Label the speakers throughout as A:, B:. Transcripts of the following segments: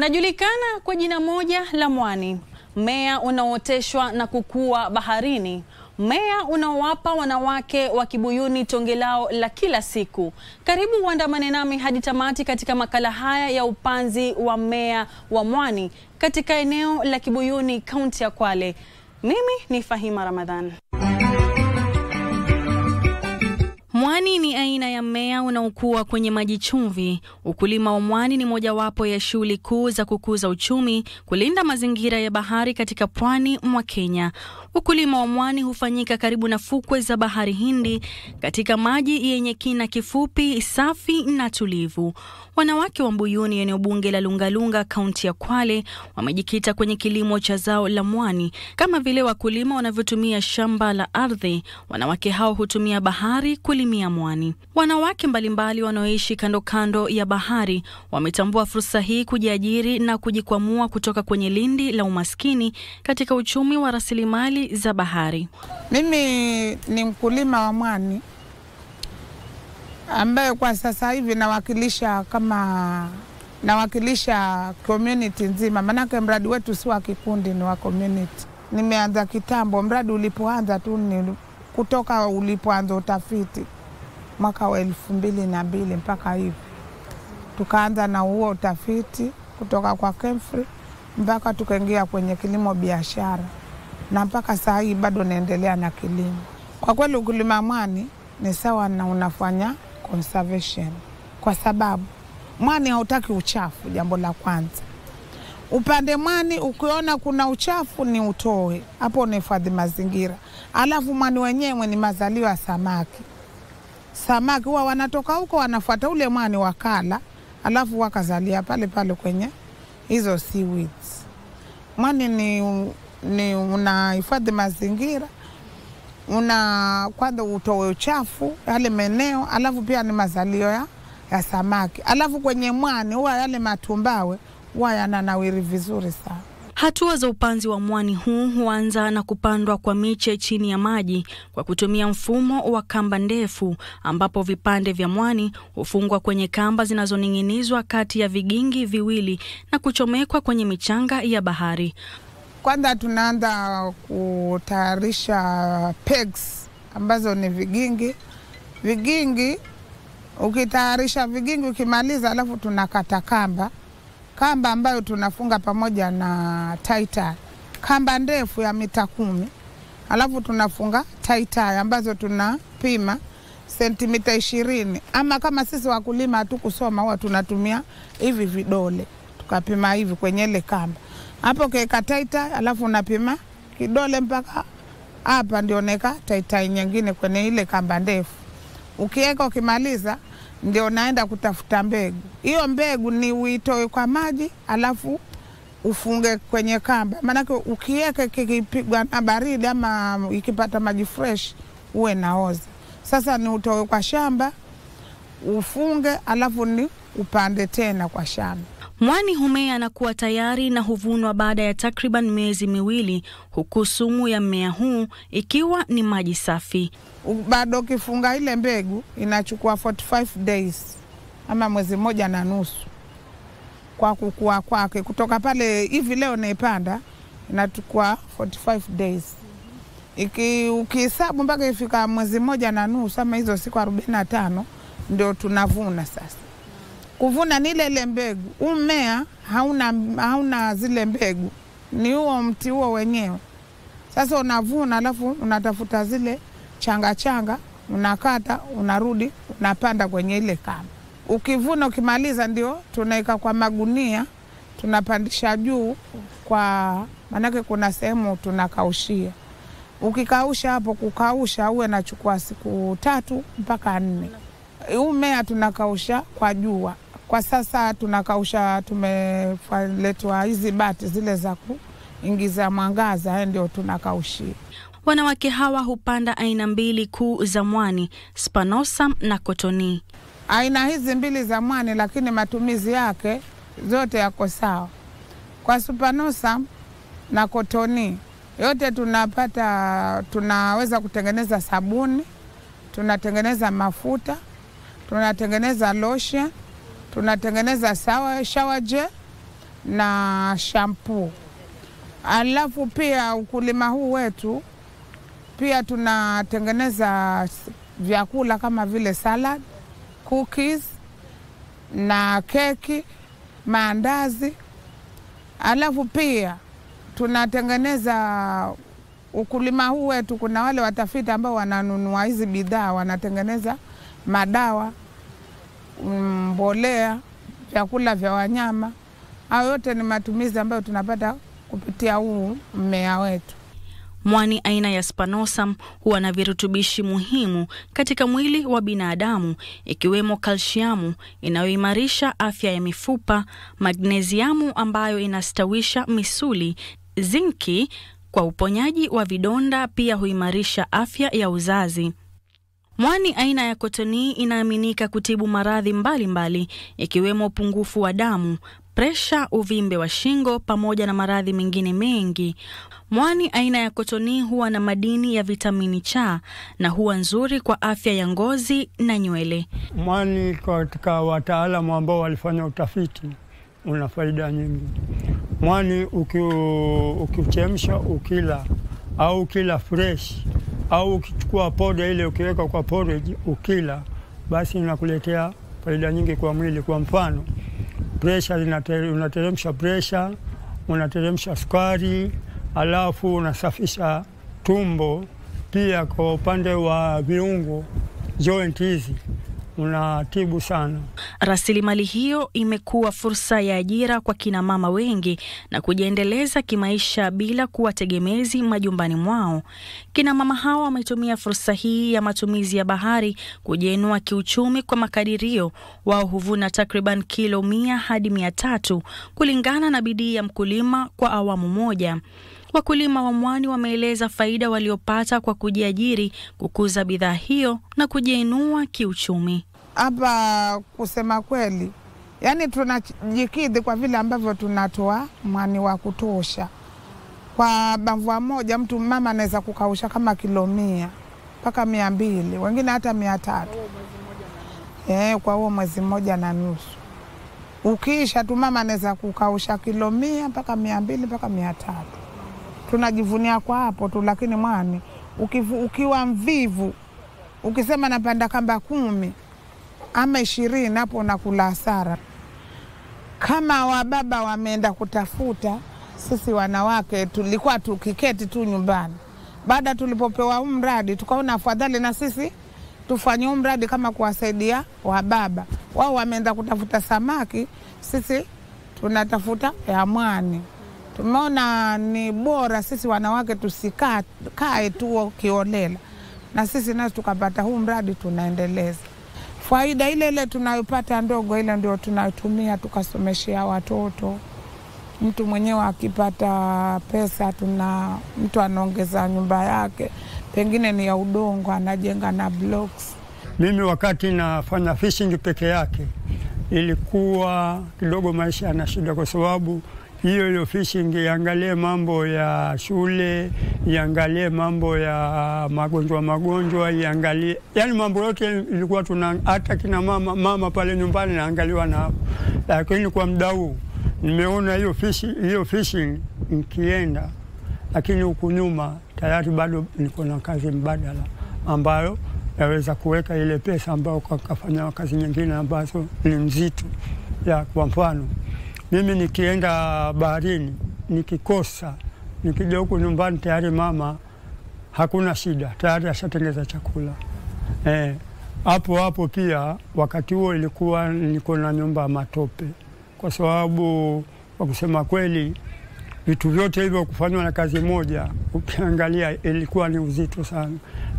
A: Unajulikana kwa jina moja la mwani, mmea unaooteshwa na kukua baharini, mmea unaowapa wanawake wa Kibuyuni tonge lao la kila siku. Karibu uandamane nami hadi tamati katika makala haya ya upanzi wa mmea wa mwani katika eneo la Kibuyuni, kaunti ya Kwale. Mimi ni Fahima Ramadhan. Mwani ni aina ya mmea unaokua kwenye maji chumvi. Ukulima wa mwani ni mojawapo ya shughuli kuu za kukuza uchumi, kulinda mazingira ya bahari katika pwani mwa Kenya. Ukulima wa mwani hufanyika karibu na fukwe za Bahari Hindi katika maji yenye kina kifupi, safi na tulivu. Wanawake wa Mbuyuni, eneo bunge la Lungalunga, kaunti ya Kwale, wamejikita kwenye kilimo cha zao la mwani. Kama vile wakulima wanavyotumia shamba la ardhi, wanawake hao hutumia bahari kulimia mwani. Wanawake mbalimbali wanaoishi kando kando ya bahari wametambua fursa hii kujiajiri na kujikwamua kutoka kwenye lindi la umaskini katika uchumi wa rasilimali za bahari.
B: Mimi ni mkulima wa mwani ambaye kwa sasa hivi nawakilisha community nzima, manake mradi wetu si wa kikundi, ni wa community. Nimeanza kitambo, mradi ulipoanza tu kutoka ulipoanza utafiti mwaka wa 2002 mpaka hivi. Tukaanza na huo utafiti kutoka kwa Kemfri mpaka tukaingia kwenye kilimo biashara, na mpaka saa hii bado naendelea na kilimo. Kwa kweli ukulima mwani ni sawa na unafanya conservation, kwa sababu mwani hautaki uchafu. Jambo la kwanza, upande mwani ukiona kuna uchafu ni utoe, hapo unahifadhi mazingira. Alafu mwani wenyewe ni mazalio ya samaki. Samaki huwa wanatoka huko wanafuata ule mwani wakala, alafu wakazalia pale pale kwenye hizo seaweeds. Mwani ni unahifadhi mazingira, kwanza utoe uchafu yale meneo, alafu pia ni mazalio ya samaki. Alafu kwenye mwani huwa yale matumbawe huwa yananawiri vizuri sana.
A: Hatua za upanzi wa mwani huu huanza na kupandwa kwa miche chini ya maji kwa kutumia mfumo wa kamba ndefu, ambapo vipande vya mwani hufungwa kwenye kamba zinazoning'inizwa kati ya vigingi viwili na kuchomekwa kwenye michanga ya bahari.
B: Kwanza tunaanza kutayarisha pegs ambazo ni vigingi. Ukitayarisha vigingi ukimaliza, alafu tunakata kamba ambayo tunafunga pamoja na tie-tie. Kamba ndefu ya mita 10. Alafu tunafunga tie-tie ambazo tunapima sentimita 20. Ama kama sisi wakulima hatukusoma, huwa tunatumia hivi vidole. Tukapima hivi kwenye ile kamba. Hapo keka tie-tie, alafu unapima kidole mpaka hapa, ndio neka tie-tie nyingine kwenye ile kamba ndefu. Ukiweka ukimaliza, ndio naenda kutafuta mbegu. Hiyo mbegu ni uitoe kwa maji, alafu ufunge kwenye kamba. Maanake ukiweka kikipigwa na baridi ama ikipata maji fresh uwe naoza. Sasa ni utoe kwa shamba, ufunge, alafu ni upande tena kwa shamba.
A: Mwani humea na kuwa tayari na huvunwa baada ya takriban miezi miwili, huku sumu ya mmea huu ikiwa ni maji safi.
B: Bado kifunga ile mbegu inachukua 45 days ama mwezi mmoja na nusu kwa kukua kwake. Kutoka pale hivi leo naipanda inachukua 45 days. Ukihesabu mpaka ifika mwezi mmoja na nusu ama hizo siku 45 ndio tunavuna sasa. Kuvuna ni ile mbegu. Mmea hauna zile mbegu, ni huo mti huo wenyewe. Sasa unavuna, alafu unatafuta zile changa, unakata, unarudi, unapanda kwenye ile kamba. Ukivuna ukimaliza, ndio tunaika kwa magunia, tunapandisha juu manake kuna sehemu tunakaushia. Ukikausha hapo, kukausha uwe nachukua siku 3 mpaka 4. Mmea tunakausha kwa jua. Kwa sasa tunakausha, tumeletwa hizi bati zile za kuingiza mwangaza, ndio tunakaushia.
A: Wanawake hawa hupanda aina mbili kuu za mwani, Spinosum na Cotonie.
B: Aina hizi mbili za mwani, lakini matumizi yake zote yako sawa. Kwa Spinosum na Cotonie yote tunaweza kutengeneza sabuni, tunatengeneza mafuta, tunatengeneza lotion, tunatengeneza shower gel na shampoo. Alafu pia ukulima huu wetu pia tunatengeneza vyakula kama vile salad, cookies na keki, maandazi. Alafu pia tunatengeneza ukulima huu wetu, kuna wale watafiti ambao wananunua hizi bidhaa, wanatengeneza madawa, mbolea, vyakula vya wanyama. Hayo yote ni matumizi ambayo tunapata kupitia huu mmea wetu.
A: Mwani aina ya Spinosum huwa na virutubishi muhimu katika mwili wa binadamu, ikiwemo kalsiamu inayoimarisha afya ya mifupa, magnesiamu ambayo inastawisha misuli, zinki kwa uponyaji wa vidonda, pia huimarisha afya ya uzazi. Mwani aina ya Cotonou inaaminika kutibu maradhi mbalimbali ikiwemo upungufu wa damu, presha, uvimbe wa shingo pamoja na maradhi mengine mengi. Mwani aina ya Cotonou huwa na madini ya vitamini C na huwa nzuri kwa afya ya ngozi na nywele.
C: Mwani katika wataalamu ambao walifanya utafiti una faida nyingi. Mwani ukichemsha ukila au ukila fresh au ukichukua poda ile ukiweka kwa porridge ukila, basi inakuletea faida nyingi kwa mwili. Kwa mfano, pressure unateremsha pressure, unateremsha sukari, alafu unasafisha tumbo. Pia kwa upande wa viungo, joint hizi unatibu sana.
A: Rasilimali hiyo imekuwa fursa ya ajira kwa kina mama wengi na kujiendeleza kimaisha bila kuwa tegemezi majumbani mwao. Kina mama hao wametumia fursa hii ya matumizi ya bahari kujiinua kiuchumi. Kwa makadirio, wao huvuna takriban kilo 100 hadi 300 kulingana na bidii ya mkulima kwa awamu moja. Wakulima wa mwani wameeleza faida waliopata kwa kujiajiri, kukuza bidhaa hiyo na kujiinua kiuchumi.
B: Hapa kusema kweli, yani tunajikidhi kwa vile ambavyo tunatoa mwani wa kutosha. Kwa bavua moja mtu mama anaweza kukausha kama kilo 100 mpaka 200, wengine hata 300. Kwa huo mwezi mmoja na nusu. Ukiisha tu mama anaweza kukausha kilo 100 mpaka 200 mpaka 300. Tunajivunia kwa hapo tu, lakini mwani ukiwa mvivu, ukisema napanda kamba 10 ama 20, hapo unakula hasara. Kama wababa wameenda kutafuta, sisi wanawake tulikuwa tukiketi tu nyumbani. Baada tulipopewa mradi, tukaona afadhali na sisi tufanye mradi kama kuwasaidia wababa. Wao wameenda kutafuta samaki, sisi tunatafuta ya mwani. Tumeona ni bora sisi wanawake tusikae tu kiolela, na sisi nasi tukapata huu mradi tunaendeleza. Faida ile ile tunayopata ndogo, ile ndio tunatumia tukasomeshia watoto. Mtu mwenyewe akipata pesa, mtu anaongeza nyumba yake, pengine ni ya udongo, anajenga na blocks.
C: Mimi wakati nafanya fishing peke yake ilikuwa kidogo maisha yana shida, kwa sababu hiyo fishing iangalie mambo ya shule, iangalie mambo ya magonjwa, iangalie yani mambo yote ilikuwa hata kina mama pale nyumbani naangaliwa na. Lakini kwa muda huu nimeona hiyo fishing ikienda, lakini huku nyuma tayari bado niko na kazi mbadala ambayo naweza kuweka ile pesa ambayo kafanya kazi nyingine ambazo ni nzito. Kwa mfano, mimi nikienda baharini nikikosa, nikija huku nyumbani tayari mama hakuna shida, tayari ashatengeza chakula. Hapo pia wakati huo ilikuwa niko na nyumba ya matope, kwa sababu kwa kusema kweli vitu vyote hivyo kufanywa na kazi moja, ukiangalia ilikuwa ni uzito sana.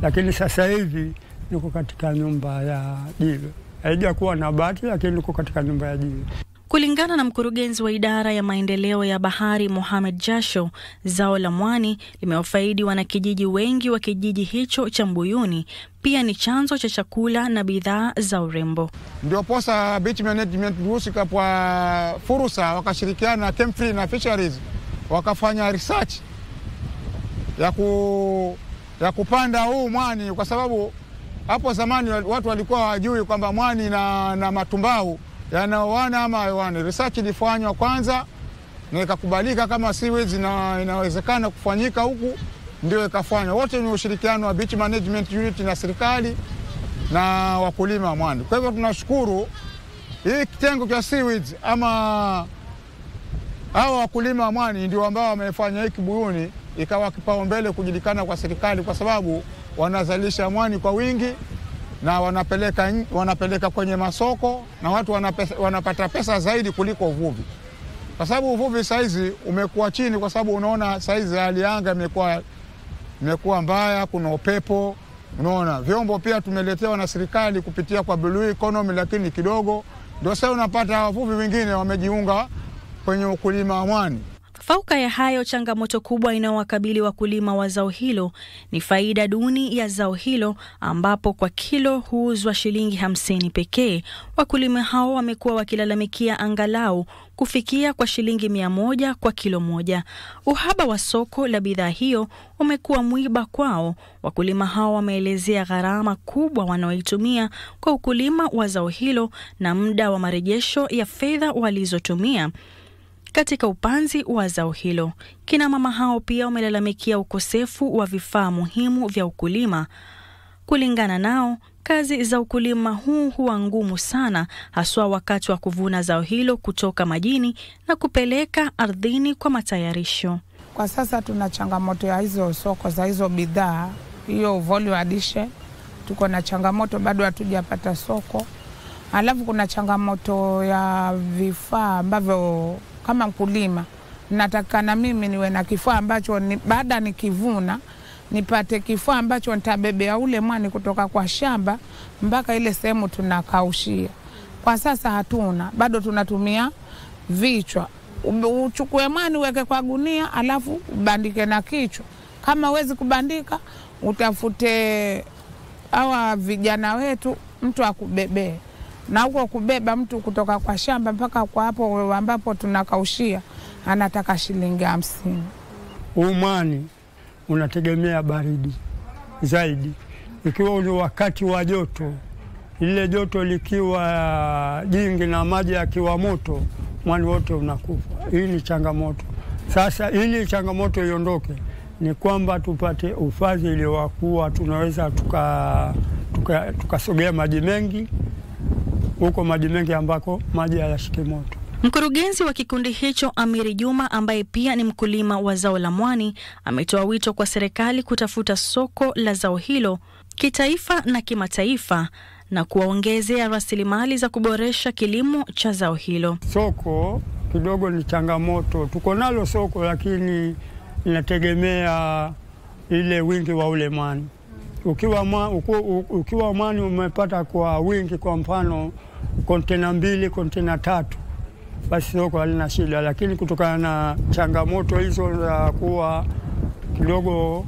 C: Lakini sasa hivi niko katika nyumba ya jiwe. Haijakuwa na bati, lakini niko katika nyumba ya jiwe.
A: Kulingana na mkurugenzi wa idara ya maendeleo ya bahari Mohamed Jasho, zao la mwani limewafaidi wanakijiji wengi wa kijiji hicho cha Mbuyuni. Pia ni chanzo cha chakula na bidhaa za urembo.
D: Ndio posa beach management husika kwa fursa, wakashirikiana na Kemfree na Fisheries, wakafanya research ya kupanda huu mwani, kwa sababu hapo zamani watu walikuwa hawajui kwamba mwani na matumbahu yanaoana ama hayaoani. Research ilifanywa kwanza, na ikakubalika kama seaweeds inawezekana kufanyika huku, ndio ikafanywa. Wote ni ushirikiano wa Beach Management Unit na serikali na wakulima wa mwani. Kwa hivyo tunashukuru hii kitengo cha seaweeds ama hao wakulima wa mwani ndio ambao wamefanya hiki Buyuni ikawa kipaumbele kujulikana kwa serikali, kwa sababu wanazalisha mwani kwa wingi na wanapeleka kwenye masoko na watu wanapata pesa zaidi kuliko uvuvi. Kwa sababu uvuvi saizi umekuwa chini, kwa sababu unaona saizi hali ya anga imekuwa mbaya, kuna upepo, unaona. Vyombo pia tumeletewa na serikali kupitia kwa Blue Economy, lakini kidogo ndio sasa unapata wavuvi wengine wamejiunga kwenye ukulima wa mwani.
A: Fauka ya hayo, changamoto kubwa inayowakabili wakulima wa zao hilo ni faida duni ya zao hilo, ambapo kwa kilo huuzwa shilingi 50 pekee. Wakulima hao wamekuwa wakilalamikia angalau kufikia kwa shilingi 100 kwa kilo moja. Uhaba wa soko la bidhaa hiyo umekuwa mwiba kwao. Wakulima hao wameelezea gharama kubwa wanaoitumia kwa ukulima wa zao hilo na muda wa marejesho ya fedha walizotumia katika upanzi wa zao hilo. Kina mama hao pia wamelalamikia ukosefu wa vifaa muhimu vya ukulima. Kulingana nao, kazi za ukulima huu huwa ngumu sana, haswa wakati wa kuvuna zao hilo kutoka majini na kupeleka ardhini kwa matayarisho.
B: Kwa sasa tuna changamoto ya hizo soko za hizo bidhaa, hiyo value addition. Tuko na changamoto, bado hatujapata soko. Alafu kuna changamoto ya vifaa ambavyo kama mkulima nataka na mimi niwe na kifaa ambacho baada nikivuna nipate kifaa ambacho nitabebea ule mwani kutoka kwa shamba mpaka ile sehemu tunakaushia. Kwa sasa hatuna, bado tunatumia vichwa. Uchukue mwani uweke kwa gunia alafu ubandike na kichwa. Kama huwezi kubandika, utafute hawa vijana wetu mtu akubebee. Na huko kubeba mtu kutoka kwa shamba mpaka kwa hapo ambapo tunakaushia anataka shilingi 50.
C: Mwani unategemea baridi zaidi. Ikiwa ni wakati wa joto, ile joto likiwa jingi na maji yakiwa moto, mwani wote unakufa. Hii ni changamoto. Sasa ili changamoto iondoke ni kwamba tupate ufadhili wa kuwa tunaweza tukasogea maji mengi huko, maji mengi ambako maji hayashiki moto.
A: Mkurugenzi wa kikundi hicho Amiri Juma, ambaye pia ni mkulima wa zao la mwani, ametoa wito kwa serikali kutafuta soko la zao hilo kitaifa na kimataifa na kuwaongezea rasilimali za kuboresha kilimo cha zao hilo.
C: Soko kidogo ni changamoto. Tuko nalo soko, lakini inategemea ile wingi wa ule mwani. Ukiwa mwani umepata kwa wingi, kwa mfano kontena 2, kontena 3, basi soko halina shida. Lakini kutokana na changamoto hizo za kuwa kidogo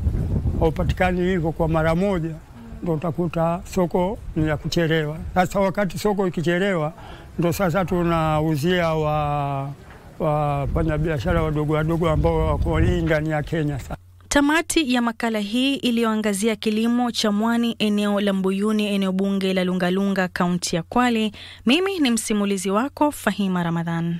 C: haupatikani hivyo kwa mara moja, ndio utakuta soko ni ya kuchelewa. Sasa wakati soko ikichelewa, ndio sasa tunauzia wafanya biashara wadogo ambao wako ndani ya Kenya.
A: Tamati ya makala hii iliyoangazia kilimo cha mwani eneo la Mbuyuni, eneo bunge la Lungalunga, kaunti ya Kwale. Mimi ni msimulizi wako Fahima Ramadhan.